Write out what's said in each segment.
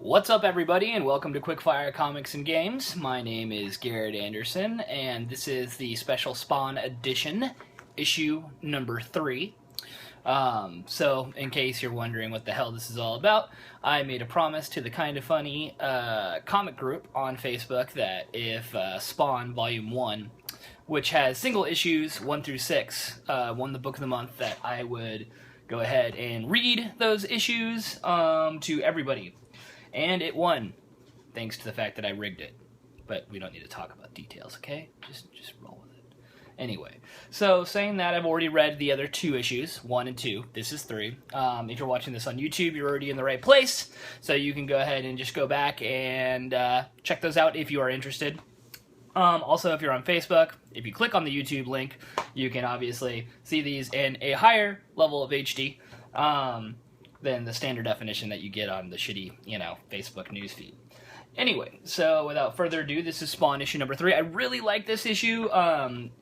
What's up, everybody, and welcome to Quickfire Comics and Games. My name is Garrett Anderson, and this is the Special Spawn Edition, issue number 3. So, in case you're wondering what the hell this is all about, I made a promise to the Kinda Funny comic group on Facebook that if Spawn Volume 1, which has single issues 1 through 6, won the Book of the Month, that I would go ahead and read those issues to everybody. And it won, thanks to the fact that I rigged it. But we don't need to talk about details, okay? Just roll with it. Anyway, so saying that, I've already read the other 2 issues, 1 and 2. This is 3. If you're watching this on YouTube, you're already in the right place. So you can go ahead and just go back and check those out if you are interested. Also, if you're on Facebook, if you click on the YouTube link, you can obviously see these in a higher level of HD. Than the standard definition that you get on the shitty, Facebook newsfeed. Anyway, so without further ado, this is Spawn issue number 3. I really like this issue.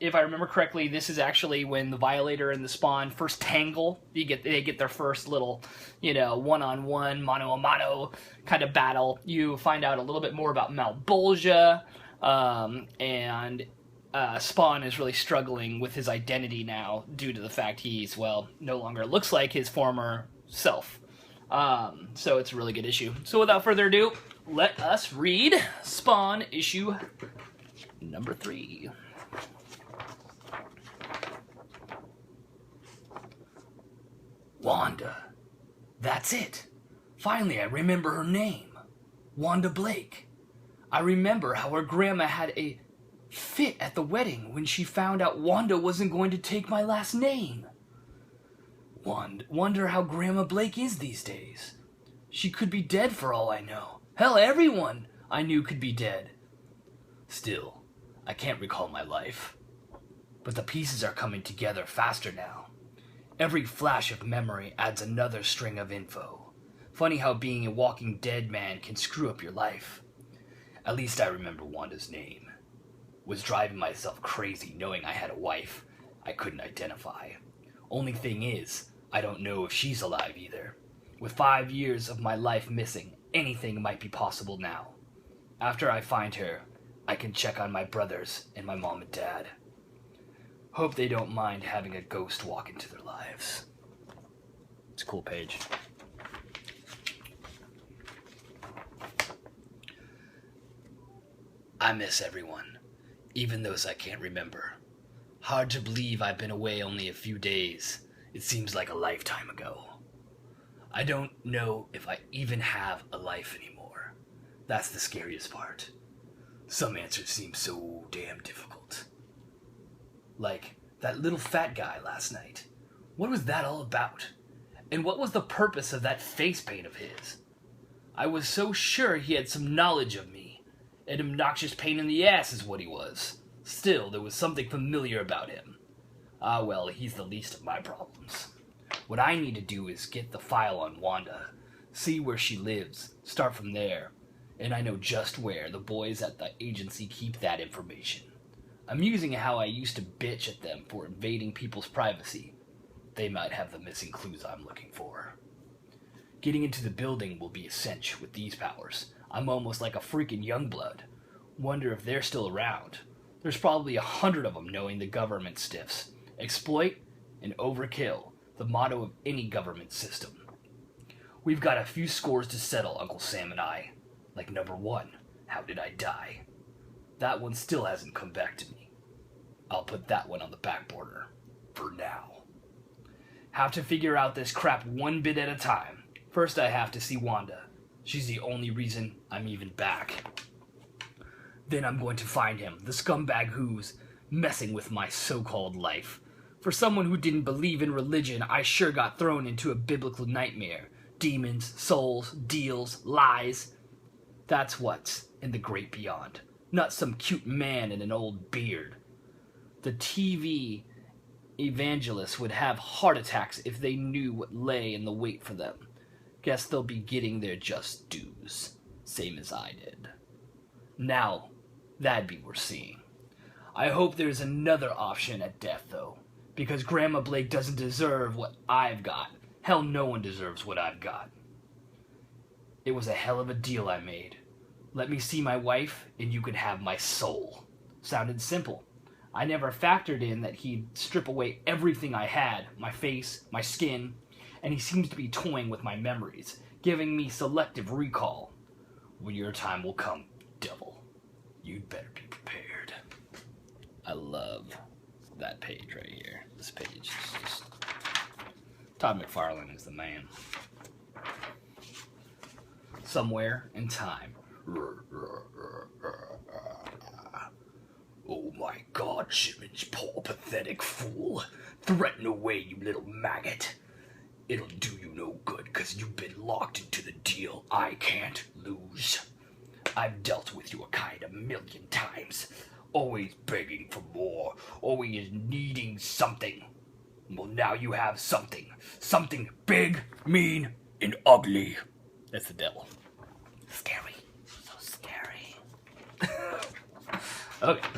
If I remember correctly, this is actually when the Violator and the Spawn first tangle. They get their first little, one-on-one, mano-a-mano kind of battle. You find out a little bit more about Malebolgia, and Spawn is really struggling with his identity now due to the fact he's, no longer looks like his former self. So it's a really good issue. So without further ado, let us read Spawn issue number 3. Wanda. That's it. Finally, I remember her name. Wanda Blake. I remember how her grandma had a fit at the wedding when she found out Wanda wasn't going to take my last name. Wonder how Grandma Blake is these days. She could be dead for all I know. Hell, everyone I knew could be dead. Still, I can't recall my life. But the pieces are coming together faster now. Every flash of memory adds another string of info. Funny how being a walking dead man can screw up your life. At least I remember Wanda's name. Was driving myself crazy knowing I had a wife I couldn't identify. Only thing is, I don't know if she's alive either. With 5 years of my life missing, anything might be possible now. After I find her, I can check on my brothers and my mom and dad. Hope they don't mind having a ghost walk into their lives. It's a cool page. I miss everyone, even those I can't remember. Hard to believe I've been away only a few days. It seems like a lifetime ago. I don't know if I even have a life anymore. That's the scariest part. Some answers seem so damn difficult. Like that little fat guy last night. What was that all about? And what was the purpose of that face paint of his? I was so sure he had some knowledge of me. An obnoxious pain in the ass is what he was. Still, there was something familiar about him. He's the least of my problems. What I need to do is get the file on Wanda, see where she lives, start from there, and I know just where the boys at the agency keep that information. Amusing how I used to bitch at them for invading people's privacy. They might have the missing clues I'm looking for. Getting into the building will be a cinch with these powers. I'm almost like a freaking Youngblood. Wonder if they're still around. There's probably 100 of them knowing the government stiffs. Exploit and overkill, the motto of any government system. We've got a few scores to settle, Uncle Sam and I. Like number 1, how did I die? That one still hasn't come back to me. I'll put that one on the back burner. For now. Have to figure out this crap one bit at a time. First I have to see Wanda. She's the only reason I'm even back. Then I'm going to find him, the scumbag who's messing with my so-called life. For someone who didn't believe in religion, I sure got thrown into a biblical nightmare. Demons, souls, deals, lies. That's what's in the great beyond. Not some cute man in an old beard. The TV evangelists would have heart attacks if they knew what lay in the wait for them. Guess they'll be getting their just dues. Same as I did. Now, that'd be worth seeing. I hope there's another option at death, though. Because Grandma Blake doesn't deserve what I've got. Hell, no one deserves what I've got. It was a hell of a deal I made. Let me see my wife, and you can have my soul. Sounded simple. I never factored in that he'd strip away everything I had, my face, my skin, and he seems to be toying with my memories, giving me selective recall. When your time will come, devil, you'd better be prepared. I love that page right here. This page is just... Todd McFarlane is the man. Somewhere in time. Oh my God, Simmons, poor pathetic fool. Threaten away, you little maggot. It'll do you no good, 'cause you've been locked into the deal I can't lose. I've dealt with your kind 1,000,000 times. Always begging for more, always needing something. Well, now you have something. Something big, mean, and ugly. That's the devil. Scary. So scary. Okay.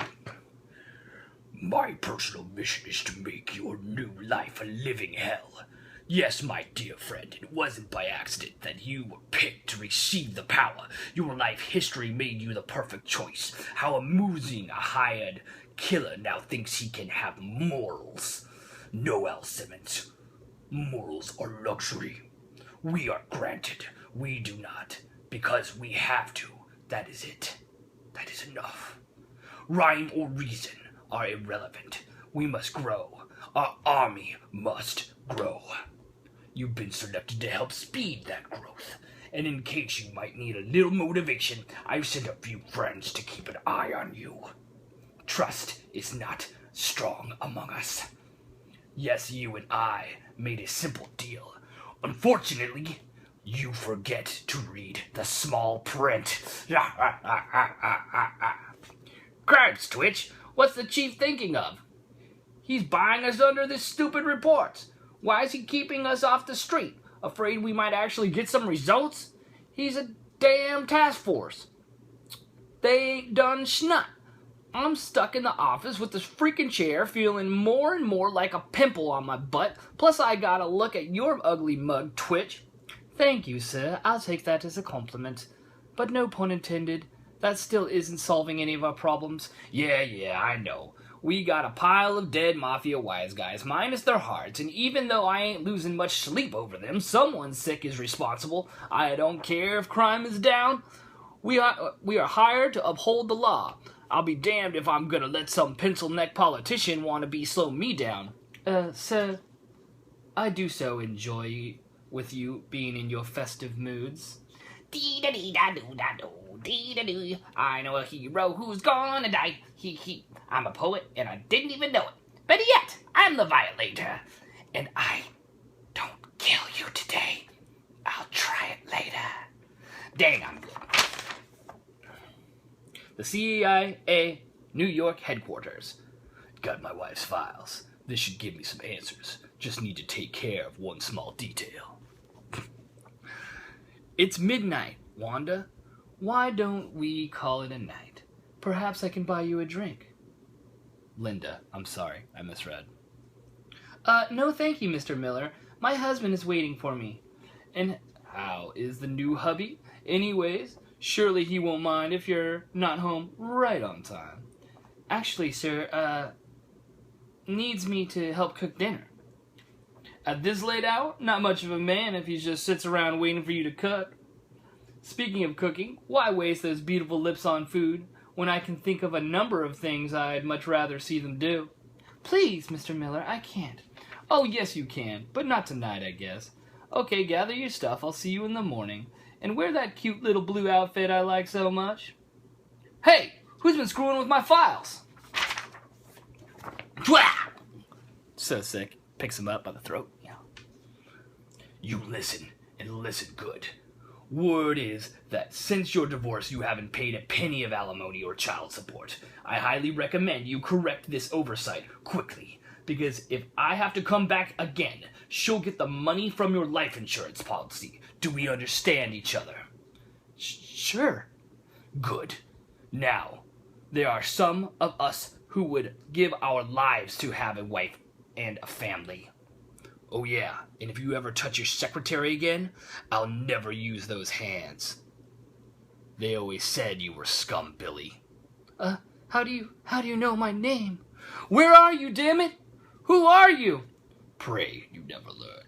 My personal mission is to make your new life a living hell. Yes, my dear friend, it wasn't by accident that you were picked to receive the power. Your life history made you the perfect choice. How amusing a hired killer now thinks he can have morals. Noel Simmons, morals are luxury. We are granted, we do not, because we have to. That is it. That is enough. Rhyme or reason are irrelevant. We must grow. Our army must grow. You've been selected to help speed that growth. And in case you might need a little motivation, I've sent a few friends to keep an eye on you. Trust is not strong among us. Yes, you and I made a simple deal. Unfortunately, you forget to read the small print. Cripes, Twitch, what's the chief thinking of? He's buying us under this stupid report. Why is he keeping us off the street? Afraid we might actually get some results? He's a damn task force. They ain't done schnut. I'm stuck in the office with this freaking chair, feeling more and more like a pimple on my butt. Plus I gotta look at your ugly mug, Twitch. Thank you, sir. I'll take that as a compliment. But no pun intended. That still isn't solving any of our problems. Yeah, I know. We got a pile of dead Mafia wise guys, minus their hearts, and even though I ain't losing much sleep over them, someone sick is responsible. I don't care if crime is down. We are hired to uphold the law. I'll be damned if I'm gonna let some pencil-neck politician wannabe slow me down. Sir, I do so enjoy with you being in your festive moods. Dee-da-dee-da-doo-da-doo, dee-da-doo. I know a hero who's gonna die. I'm a poet and I didn't even know it. Better yet, I'm the violator. And I don't kill you today. I'll try it later. Dang, I'm good. The CIA New York headquarters. Got my wife's files. This should give me some answers. Just need to take care of one small detail. It's midnight, Wanda. Why don't we call it a night? Perhaps I can buy you a drink. Linda, I'm sorry, I misread. No thank you, Mr. Miller. My husband is waiting for me. And how is the new hubby? Anyways, surely he won't mind if you're not home right on time. Actually, sir, needs me to help cook dinner. At this late hour, not much of a man if he just sits around waiting for you to cook. Speaking of cooking, why waste those beautiful lips on food when I can think of a number of things I'd much rather see them do? Please, Mr. Miller, I can't. Oh, yes you can, but not tonight, I guess. Okay, gather your stuff, I'll see you in the morning. And wear that cute little blue outfit I like so much. Hey, who's been screwing with my files? So sick. Picks him up by the throat. You listen, and listen good. Word is that since your divorce you haven't paid a penny of alimony or child support. I highly recommend you correct this oversight quickly, because if I have to come back again, she'll get the money from your life insurance policy. Do we understand each other? Sure. Good. Now, there are some of us who would give our lives to have a wife and a family. Oh yeah, and if you ever touch your secretary again, I'll never use those hands. They always said you were scum, Billy. How do you know my name? Where are you, damn it? Who are you? Pray you never learn.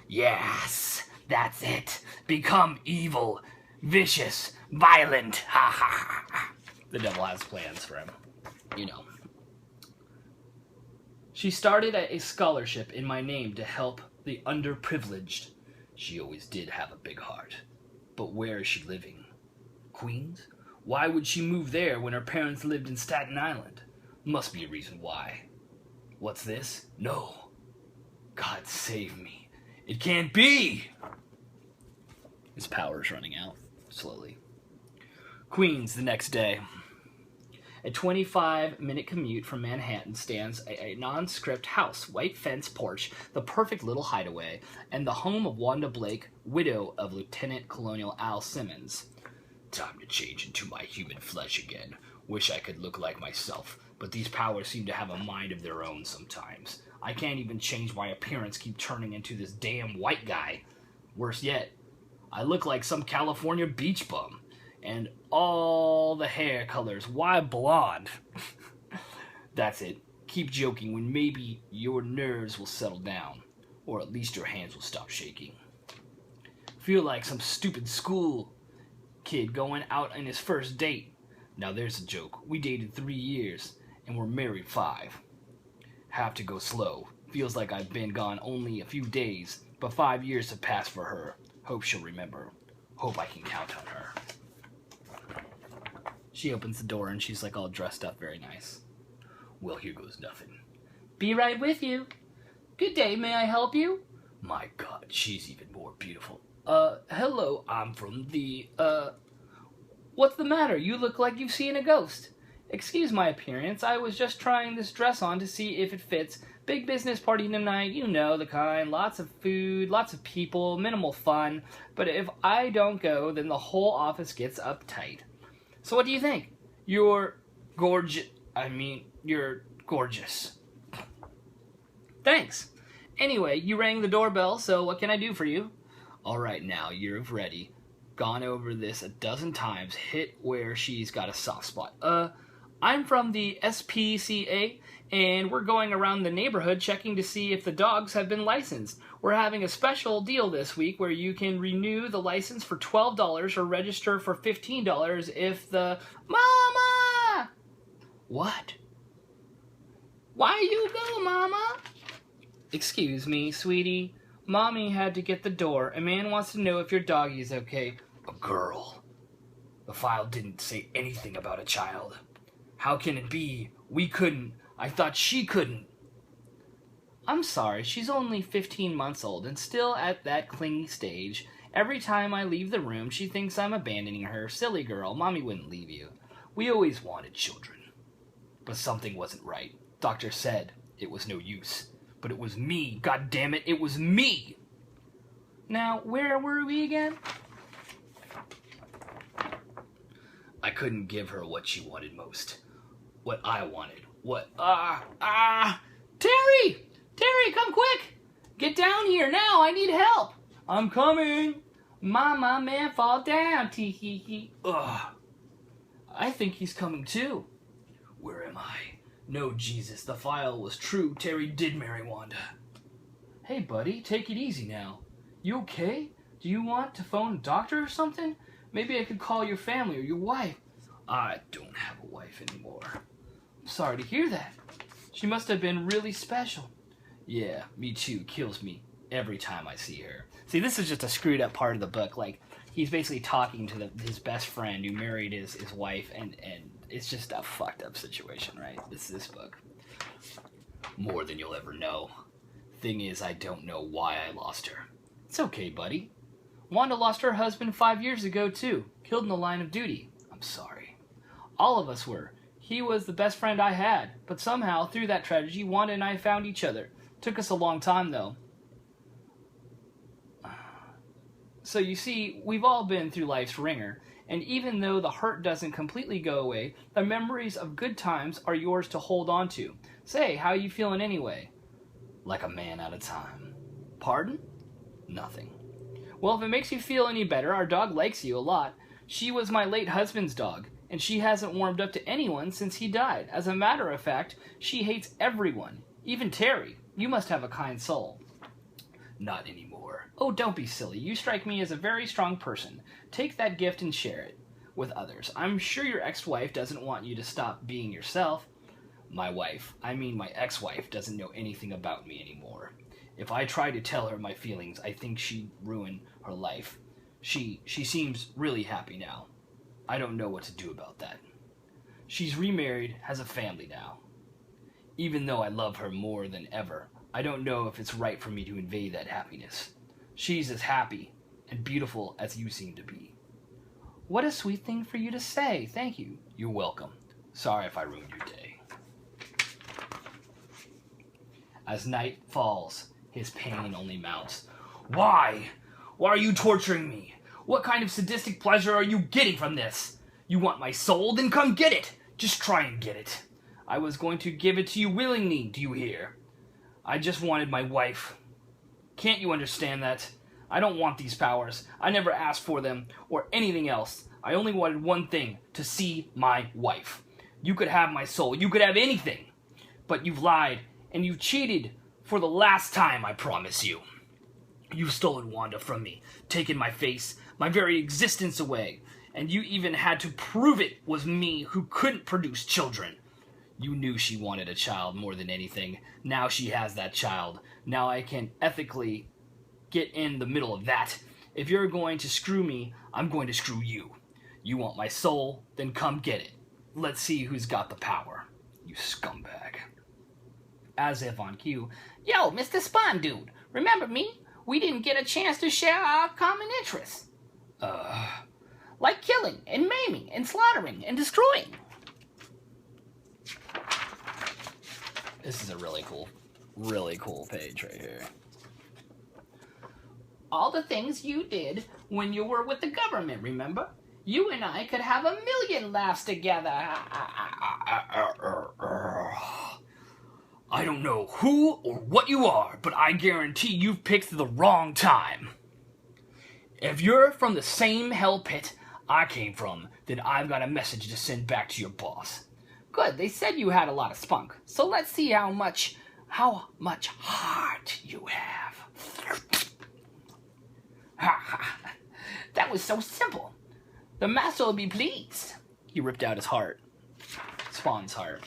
Yes, that's it. Become evil, vicious, violent. Ha ha ha. The devil has plans for him. You know. She started a scholarship in my name to help the underprivileged. She always did have a big heart. But where is she living? Queens? Why would she move there when her parents lived in Staten Island? Must be a reason why. What's this? No. God save me. It can't be! His power's running out, slowly. Queens, the next day. A 25-minute commute from Manhattan stands a nondescript house, white fence porch, the perfect little hideaway, and the home of Wanda Blake, widow of Lieutenant Colonial Al Simmons. Time to change into my human flesh again. Wish I could look like myself, but these powers seem to have a mind of their own sometimes. I can't even change my appearance, keep turning into this damn white guy. Worse yet, I look like some California beach bum. And all the hair colors, why blonde? That's it. Keep joking when maybe your nerves will settle down. Or at least your hands will stop shaking. Feel like some stupid school kid going out on his first date. Now there's a joke. We dated 3 years, and we're married 5. Have to go slow. Feels like I've been gone only a few days, but 5 years have passed for her. Hope she'll remember. Hope I can count on her. She opens the door and she's like all dressed up very nice. Well, here goes nothing. Be right with you. Good day, may I help you? My God, she's even more beautiful. Hello, I'm from the, What's the matter? You look like you've seen a ghost. Excuse my appearance, I was just trying this dress on to see if it fits. Big business party tonight, you know the kind. Lots of food, lots of people, minimal fun. But if I don't go, then the whole office gets uptight. So what do you think? You're gorgeous. You're gorgeous. Thanks. Anyway, you rang the doorbell, so what can I do for you? All right, now, you're ready. Gone over this a dozen times. Hit where she's got a soft spot. I'm from the SPCA, and we're going around the neighborhood checking to see if the dogs have been licensed. We're having a special deal this week where you can renew the license for $12 or register for $15 if the... Mama! What? Why you go, Mama? Excuse me, sweetie. Mommy had to get the door. A man wants to know if your doggie's okay. A girl. The file didn't say anything about a child. How can it be? We couldn't. I thought she couldn't. I'm sorry, she's only 15 months old and still at that clingy stage. Every time I leave the room, she thinks I'm abandoning her. Silly girl, Mommy wouldn't leave you. We always wanted children. But something wasn't right. Doctor said it was no use. But it was me, God damn it, it was me! Now, where were we again? I couldn't give her what she wanted most. What I wanted. Terry! Terry, come quick! Get down here now, I need help! I'm coming! Mama, man, fall down, tee-hee-hee. Ugh. I think he's coming too. Where am I? No, Jesus, the file was true. Terry did marry Wanda. Hey, buddy, take it easy now. You okay? Do you want to phone a doctor or something? Maybe I could call your family or your wife. I don't have a wife anymore. I'm sorry to hear that. She must have been really special. Yeah, me too. Kills me every time I see her. See, this is just a screwed up part of the book. Like, he's basically talking to his best friend who married his wife, and it's just a fucked up situation, right? This book. More than you'll ever know. Thing is, I don't know why I lost her. It's okay, buddy. Wanda lost her husband 5 years ago, too. Killed in the line of duty. I'm sorry. All of us were. He was the best friend I had. But somehow, through that tragedy, Wanda and I found each other. Took us a long time, though. So you see, we've all been through life's ringer. And even though the hurt doesn't completely go away, the memories of good times are yours to hold on to. Say, how you feeling anyway? like a man at a time. Pardon? Nothing. Well, if it makes you feel any better, our dog likes you a lot. She was my late husband's dog, and she hasn't warmed up to anyone since he died. As a matter of fact, she hates everyone, even Terry. You must have a kind soul. Not anymore. Oh, don't be silly. You strike me as a very strong person. Take that gift and share it with others. I'm sure your ex-wife doesn't want you to stop being yourself. My ex-wife doesn't know anything about me anymore. If I try to tell her my feelings, I think she'd ruin her life. She seems really happy now. I don't know what to do about that. She's remarried, has a family now. Even though I love her more than ever, I don't know if it's right for me to invade that happiness. She's as happy and beautiful as you seem to be. What a sweet thing for you to say. Thank you. You're welcome. Sorry if I ruined your day. As night falls, his pain only mounts. Why? Why are you torturing me? What kind of sadistic pleasure are you getting from this? You want my soul? Then come get it. Just try and get it. I was going to give it to you willingly, do you hear? I just wanted my wife. Can't you understand that? I don't want these powers. I never asked for them or anything else. I only wanted one thing, to see my wife. You could have my soul. You could have anything. But you've lied and you've cheated for the last time, I promise you. You've stolen Wanda from me, taken my face, my very existence away, and you even had to prove it was me who couldn't produce children. You knew she wanted a child more than anything. Now she has that child. Now I can ethically get in the middle of that. If you're going to screw me, I'm going to screw you. You want my soul? Then come get it. Let's see who's got the power. You scumbag. As if on cue, yo, Mr. Spawn Dude, remember me? We didn't get a chance to share our common interests. Like killing and maiming and slaughtering and destroying. This is a really cool page right here. All the things you did when you were with the government, remember? You and I could have 1,000,000 laughs together. I don't know who or what you are, but I guarantee you've picked the wrong time. If you're from the same hell pit I came from, then I've got a message to send back to your boss. Good, they said you had a lot of spunk, so let's see how much heart you have. That was so simple. The master will be pleased. He ripped out his heart. Spawn's heart.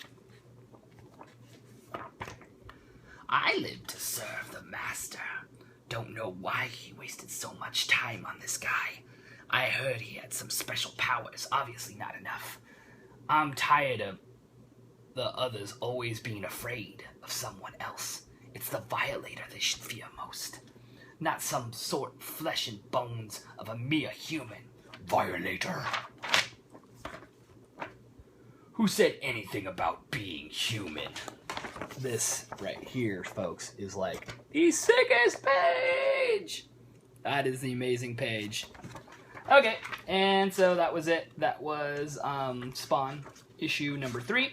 I live to serve the master. Don't know why he wasted so much time on this guy. I heard he had some special powers, obviously not enough. I'm tired of the others always being afraid of someone else. It's the violator they should fear most. Not some sort of flesh and bones of a mere human. Violator. Who said anything about being human? This right here, folks, is like the sickest page! That is the amazing page. Okay, and so that was it. That was Spawn issue number 3.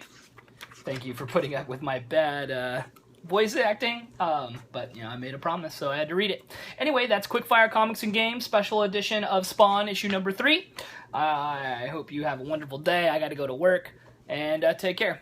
Thank you for putting up with my bad voice acting, but you know, I made a promise, so I had to read it. Anyway, that's Quickfire Comics and Games special edition of Spawn issue number 3. I hope you have a wonderful day. I got to go to work, and take care.